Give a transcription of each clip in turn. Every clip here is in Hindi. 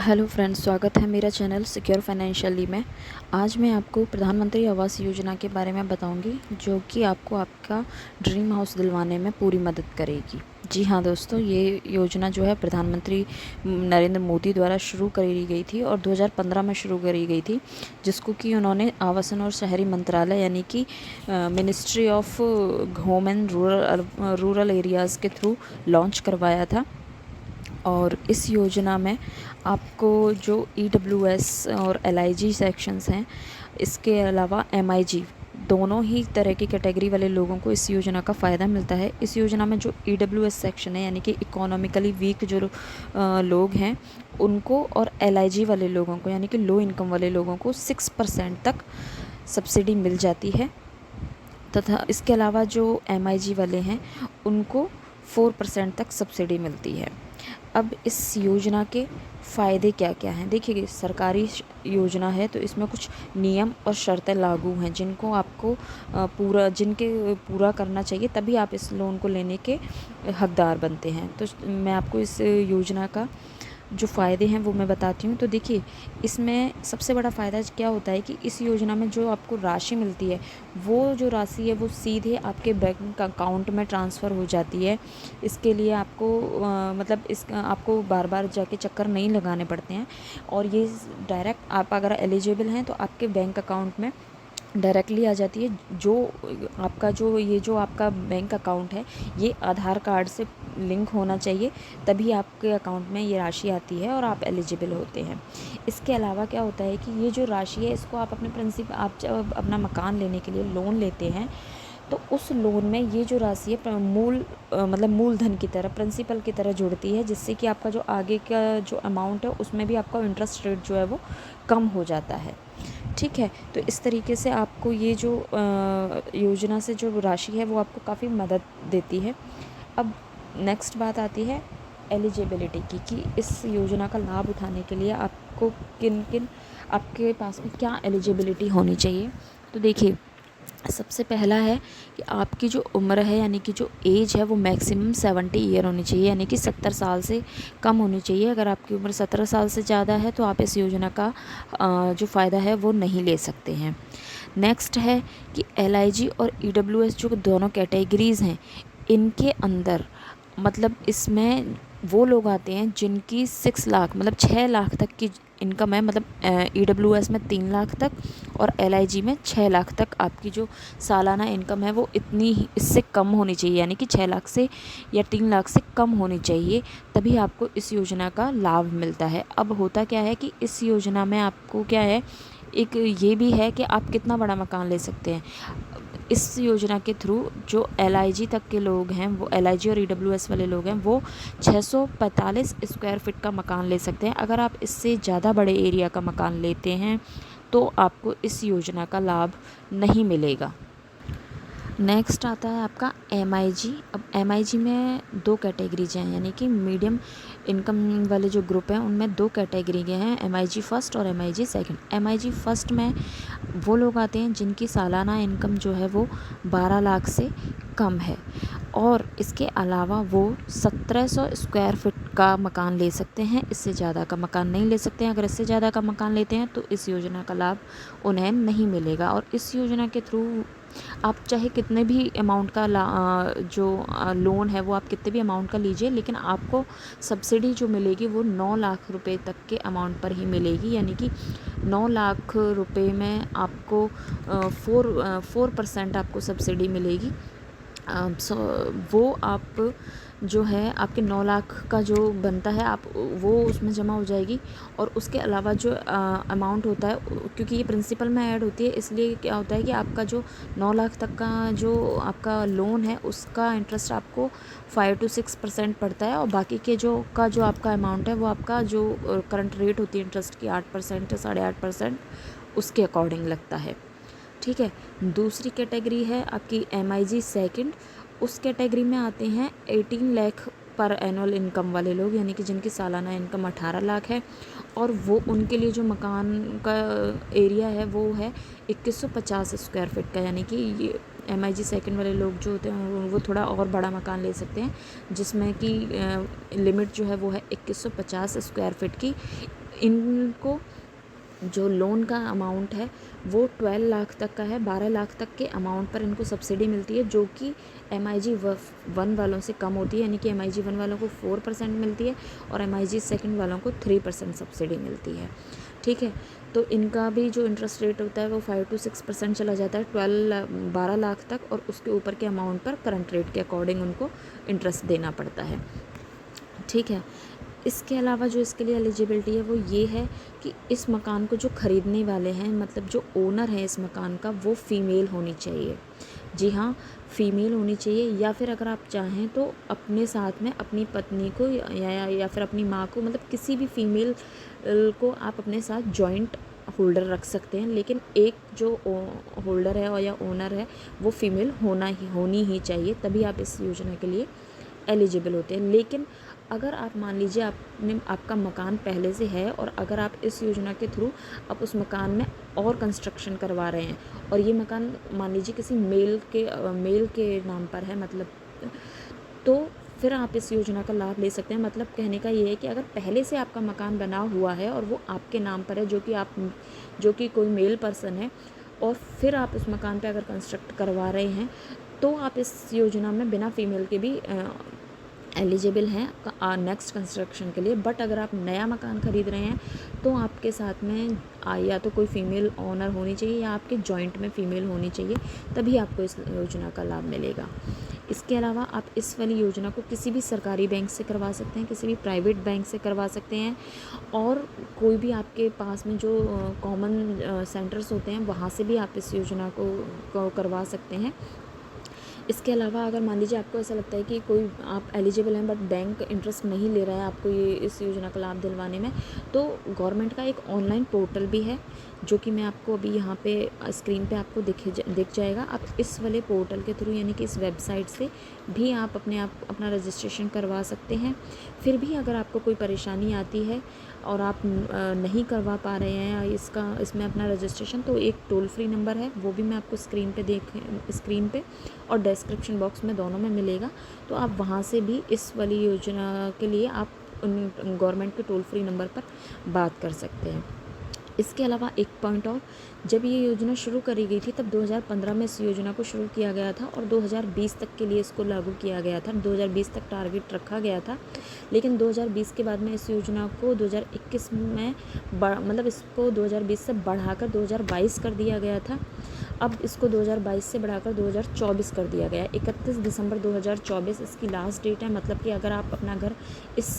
हेलो फ्रेंड्स, स्वागत है मेरा चैनल सिक्योर फाइनेंशियली में। आज मैं आपको प्रधानमंत्री आवास योजना के बारे में बताऊंगी, जो कि आपको आपका ड्रीम हाउस दिलवाने में पूरी मदद करेगी। जी हाँ दोस्तों, ये योजना जो है प्रधानमंत्री नरेंद्र मोदी द्वारा शुरू करी गई थी और 2015 में शुरू करी गई थी, जिसको कि उन्होंने आवासन और शहरी मंत्रालय यानी कि ministry of home and rural areas के थ्रू लॉन्च करवाया था। और इस योजना में आपको जो EWS और LIG सेक्शंस हैं, इसके अलावा MIG, दोनों ही तरह की कैटेगरी वाले लोगों को इस योजना का फ़ायदा मिलता है। इस योजना में जो EWS सेक्शन है यानी कि इकोनॉमिकली वीक जो लोग हैं उनको, और LIG वाले लोगों को यानी कि लो इनकम वाले लोगों को 6% तक सब्सिडी मिल जाती है, तथा इसके अलावा जो MIG वाले हैं उनको 4% तक सब्सिडी मिलती है। अब इस योजना के फ़ायदे क्या क्या हैं? देखिए, सरकारी योजना है तो इसमें कुछ नियम और शर्तें लागू हैं जिनको आपको पूरा करना चाहिए, तभी आप इस लोन को लेने के हकदार बनते हैं। तो मैं आपको इस योजना का जो फ़ायदे हैं वो मैं बताती हूँ। तो देखिए, इसमें सबसे बड़ा फ़ायदा क्या होता है कि इस योजना में जो आपको राशि मिलती है, वो जो राशि है वो सीधे आपके बैंक अकाउंट में ट्रांसफ़र हो जाती है। इसके लिए आपको आपको बार बार जाके चक्कर नहीं लगाने पड़ते हैं, और ये डायरेक्ट आप अगर एलिजिबल हैं तो आपके बैंक अकाउंट में डायरेक्टली आ जाती है। जो आपका बैंक अकाउंट है, ये आधार कार्ड से लिंक होना चाहिए, तभी आपके अकाउंट में ये राशि आती है और आप एलिजिबल होते हैं। इसके अलावा क्या होता है कि ये जो राशि है, इसको आप आप जब अपना मकान लेने के लिए लोन लेते हैं, तो उस लोन में ये जो राशि है मूलधन की तरह, प्रिंसिपल की तरह जुड़ती है, जिससे कि आपका जो आगे का जो अमाउंट है उसमें भी आपका इंटरेस्ट रेट जो है वो कम हो जाता है। ठीक है, तो इस तरीके से आपको ये जो योजना से जो राशि है वो आपको काफ़ी मदद देती है। अब नेक्स्ट बात आती है एलिजिबिलिटी की, कि इस योजना का लाभ उठाने के लिए आपको किन किन आपके पास में क्या एलिजिबिलिटी होनी चाहिए। तो देखिए, सबसे पहला है कि आपकी जो उम्र है यानी कि जो एज है वो मैक्सिमम 70 ईयर होनी चाहिए, यानी कि 70 साल से कम होनी चाहिए। अगर आपकी उम्र 17 साल से ज़्यादा है तो आप इस योजना का जो फ़ायदा है वो नहीं ले सकते हैं। नेक्स्ट है कि LIG और EWS जो दोनों कैटेगरीज़ हैं, इनके अंदर इसमें वो लोग आते हैं जिनकी 6 लाख 6 लाख तक की इनकम है। EWS में 3 लाख तक और LIG में 6 लाख तक आपकी जो सालाना इनकम है वो इतनी ही, इससे कम होनी चाहिए, यानी कि 6 लाख से या 3 लाख से कम होनी चाहिए, तभी आपको इस योजना का लाभ मिलता है। अब होता क्या है कि इस योजना में आपको क्या है, एक ये भी है कि आप कितना बड़ा मकान ले सकते हैं। इस योजना के थ्रू जो LIG तक के लोग हैं, वो LIG और EWS वाले लोग हैं, वो 645 स्क्वायर फीट का मकान ले सकते हैं। अगर आप इससे ज़्यादा बड़े एरिया का मकान लेते हैं तो आपको इस योजना का लाभ नहीं मिलेगा। नेक्स्ट आता है आपका MIG। अब MIG में 2 कैटेगरीज हैं, यानी कि मीडियम इनकम वाले जो ग्रुप हैं उनमें 2 कैटेगरी के हैं, MIG फर्स्ट और MIG सेकंड। MIG फर्स्ट में वो लोग आते हैं जिनकी सालाना इनकम जो है वो 12 लाख से कम है, और इसके अलावा वो 1700 स्क्वायर फीट का मकान ले सकते हैं, इससे ज़्यादा का मकान नहीं ले सकते हैं। अगर इससे ज़्यादा का मकान लेते हैं तो इस योजना का लाभ उन्हें नहीं मिलेगा। और इस योजना के थ्रू आप चाहे कितने भी अमाउंट का लोन है वो आप कितने भी अमाउंट का लीजिए, लेकिन आपको सब्सिडी जो मिलेगी वो 9 लाख रुपए तक के अमाउंट पर ही मिलेगी, यानी कि 9 लाख रुपए में आपको 4% आपको सब्सिडी मिलेगी। वो आप जो है आपके 9 लाख का जो बनता है आप वो उसमें जमा हो जाएगी। और उसके अलावा जो अमाउंट होता है, क्योंकि ये प्रिंसिपल में ऐड होती है, इसलिए क्या होता है कि आपका जो 9 लाख तक का जो आपका लोन है उसका इंटरेस्ट आपको 5 to 6% पड़ता है, और बाकी के जो आपका अमाउंट है वो आपका जो करंट रेट होती है इंटरेस्ट की 8% या 8.5%, उसके अकॉर्डिंग लगता है। ठीक है, दूसरी कैटेगरी है आपकी MIG सेकंड। उस कैटेगरी में आते हैं 18 लाख पर एनुअल इनकम वाले लोग, यानी कि जिनकी सालाना इनकम 18 लाख है, और वो उनके लिए जो मकान का एरिया है वो है 2150 स्क्वायर फीट का, यानी कि ये MIG सेकंड वाले लोग जो होते हैं वो थोड़ा और बड़ा मकान ले सकते हैं, जिसमें कि लिमिट जो है वो है 2150 स्क्वायर फीट की। इनको जो लोन का अमाउंट है वो 12 लाख तक का है। 12 लाख तक के अमाउंट पर इनको सब्सिडी मिलती है, जो कि MIG 1 वालों से कम होती है, यानी कि MIG 1 वालों को 4% मिलती है और MIG सेकंड वालों को 3% सब्सिडी मिलती है। ठीक है, तो इनका भी जो इंटरेस्ट रेट होता है वो 5 to 6% चला जाता है 12 लाख तक, और उसके ऊपर के अमाउंट पर करंट रेट के अकॉर्डिंग उनको इंटरेस्ट देना पड़ता है। ठीक है, इसके अलावा जो इसके लिए एलिजिबिलिटी है वो ये है कि इस मकान को जो ख़रीदने वाले हैं, मतलब जो ओनर है इस मकान का, वो फ़ीमेल होनी चाहिए। जी हाँ, फ़ीमेल होनी चाहिए, या फिर अगर आप चाहें तो अपने साथ में अपनी पत्नी को या फिर अपनी माँ को, मतलब किसी भी फ़ीमेल को आप अपने साथ जॉइंट होल्डर रख सकते हैं, लेकिन एक जो होल्डर है और या ओनर है वो फ़ीमेल होनी ही चाहिए, तभी आप इस योजना के लिए एलिजिबल होते हैं। लेकिन अगर आप मान लीजिए आपका मकान पहले से है और अगर आप इस योजना के थ्रू आप उस मकान में और कंस्ट्रक्शन करवा रहे हैं और ये मकान मान लीजिए किसी मेल के नाम पर है, मतलब, तो फिर आप इस योजना का लाभ ले सकते हैं। मतलब कहने का ये है कि अगर पहले से आपका मकान बना हुआ है और वो आपके नाम पर है, जो कि कोई मेल पर्सन है, और फिर आप उस मकान पे अगर कंस्ट्रक्ट करवा रहे हैं, तो आप इस योजना में बिना फीमेल के भी एलिजिबल हैं नेक्स्ट कंस्ट्रक्शन के लिए। बट अगर आप नया मकान ख़रीद रहे हैं तो आपके साथ में या तो कोई फ़ीमेल ओनर होनी चाहिए या आपके जॉइंट में फ़ीमेल होनी चाहिए, तभी आपको इस योजना का लाभ मिलेगा। इसके अलावा आप इस वाली योजना को किसी भी सरकारी बैंक से करवा सकते हैं, किसी भी प्राइवेट बैंक से करवा सकते हैं, और कोई भी आपके पास में जो कॉमन सेंटर्स होते हैं वहाँ से भी आप इस योजना को करवा सकते हैं। इसके अलावा अगर मान लीजिए आपको ऐसा लगता है कि कोई आप एलिजिबल हैं बट बैंक इंटरेस्ट नहीं ले रहा है आपको ये इस योजना का लाभ दिलवाने में, तो गवर्नमेंट का एक ऑनलाइन पोर्टल भी है, जो कि मैं आपको अभी यहाँ पे स्क्रीन पे आपको दिख जाएगा। आप इस वाले पोर्टल के थ्रू, यानी कि इस वेबसाइट से भी आप अपना रजिस्ट्रेशन करवा सकते हैं। फिर भी अगर आपको कोई परेशानी आती है और आप नहीं करवा पा रहे हैं इसमें अपना रजिस्ट्रेशन, तो एक टोल फ्री नंबर है, वो भी मैं आपको स्क्रीन पे और डिस्क्रिप्शन बॉक्स में दोनों में मिलेगा। तो आप वहाँ से भी इस वाली योजना के लिए आप गवर्नमेंट के टोल फ्री नंबर पर बात कर सकते हैं। इसके अलावा एक पॉइंट और, जब ये योजना शुरू करी गई थी तब 2015 में इस योजना को शुरू किया गया था और 2020 तक के लिए इसको लागू किया गया था। 2020 तक टारगेट रखा गया था, लेकिन 2020 के बाद में इस योजना को 2021 में मतलब इसको 2020 से बढ़ाकर 2022 कर दिया गया था। अब इसको 2022 से बढ़ाकर 2024 कर दिया गया है। 31 दिसंबर 2024 इसकी लास्ट डेट है। मतलब कि अगर आप अपना घर इस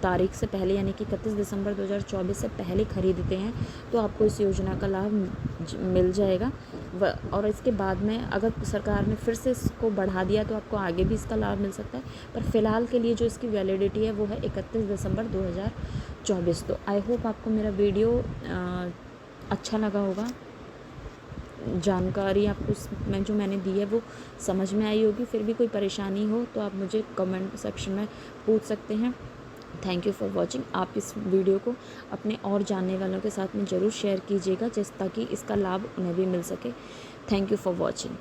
तारीख से पहले, यानी कि 31 दिसंबर 2024 से पहले ख़रीदते हैं तो आपको इस योजना का लाभ मिल जाएगा। और इसके बाद में अगर सरकार ने फिर से इसको बढ़ा दिया तो आपको आगे भी इसका लाभ मिल सकता है, पर फ़िलहाल के लिए जो इसकी वैलिडिटी है वो है 31 दिसंबर 2024। तो आई होप आपको मेरा वीडियो अच्छा लगा होगा, जानकारी आपको इसमें जो मैंने दी है वो समझ में आई होगी। फिर भी कोई परेशानी हो तो आप मुझे कमेंट सेक्शन में पूछ सकते हैं। Thank you for watching. आप इस वीडियो को अपने और जानने वालों के साथ में ज़रूर शेयर कीजिएगा, ताकि इसका लाभ उन्हें भी मिल सके। Thank you for watching.